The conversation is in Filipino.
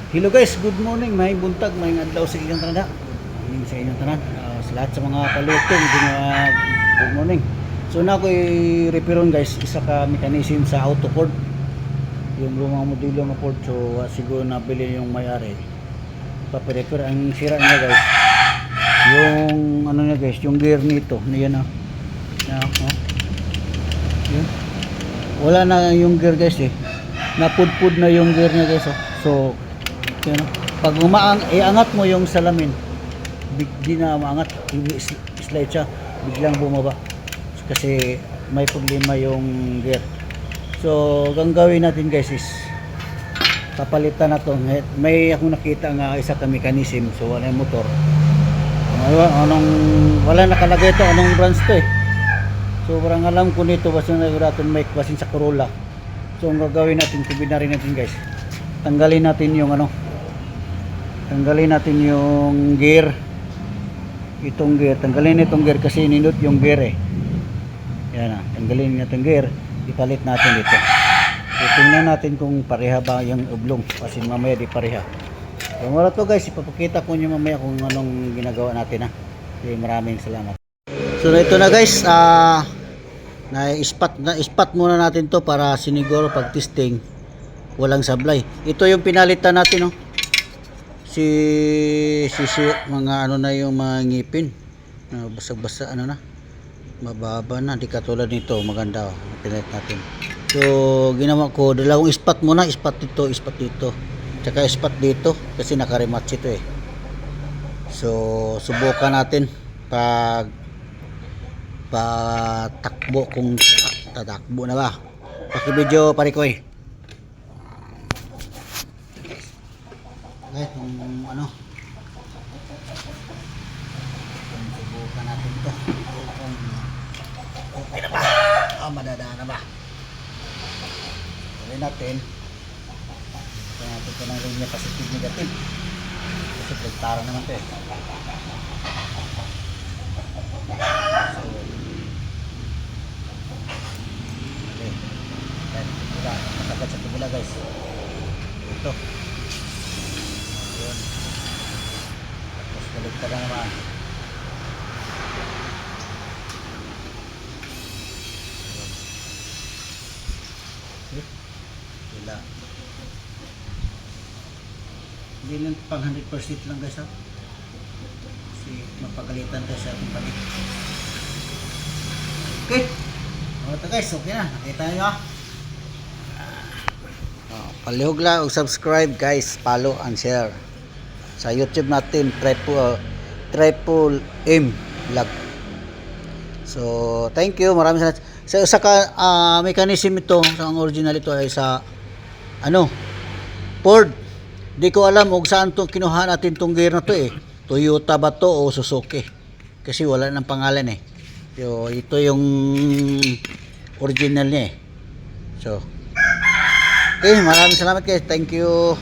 Hello guys, good morning, may buntag, may adlaw sa inyong tanan. Good morning sa inyong tanan. Sa lahat sa mga palutong, good morning. So na ko'y reparon guys, isa ka mechanism sa auto cord. Yung lumang modelo ng cord, so siguro nabili yung may-ari. Papirepair, ang sira niya guys. Yung ano niya guys, yung gear nito, yan oh. Yun. Wala na yung gear guys eh. Napudpud na yung gear niya guys oh. So yun, pag iangat mo yung salamin, di na maangat, slide siya, biglang bumaba kasi may problema yung gear. So ang gawin natin guys is papalitan na to. May akong nakita nga isa ka mechanism, so wala yung motor, wala nakalagay ito anong branch to eh. So parang alam ko nito basin sa Corolla. So ang gagawin natin, kubinarin natin guys, tanggalin natin yung gear. Itong gear, tanggalin itong gear kasi nindot yung gear eh. Yan na, tanggalin natin gear, ipalit natin dito. So, tingnan natin kung pareha ba yung oblong kasi mamaya di pareha. So wala to guys, ipapakita ko nyo mamaya kung anong ginagawa natin ha. Okay, maraming salamat. So ito na guys, na-spot muna natin to para siniguro pag testing walang sablay. Ito yung pinalitan natin oh. Si mga ano na yung mga ngipin na basag-basa, ano na, mababa na, di katulad nito maganda oh. Pinalit natin. So ginawa ko dalawang spot muna, spot dito tsaka spot dito kasi naka-rematch ito eh. So subukan natin pag takbo kung tatakbo na ba. Paki-video pare ko eh. Kung ano, subukan natin ito kung okay na ba, madadaan na ba. Gawin natin ito ng linya positive negative kasi pagtara naman ito eh. So okay, tubula, masagad sa tubula guys. Ito yun. Tapos balik ka na naman. Wala. Hindi lang pang 100% lang guys ha. Kasi mapagalitan tayo sa ating palit. Okay. Ito guys, okay na. Nakita nyo ha. Palihog lang o subscribe guys, follow and share sa YouTube natin, Triple M Vlog. So thank you, maraming salamat. Sa isa ka mechanism ito, ang original ito ay sa ano, Ford. Di ko alam kung saan to kinuha natin tong gear na to eh. Toyota ba to o Suzuki? Kasi wala nang pangalan eh. So ito yung original niya eh. So okay, maraming salamat guys. Thank you.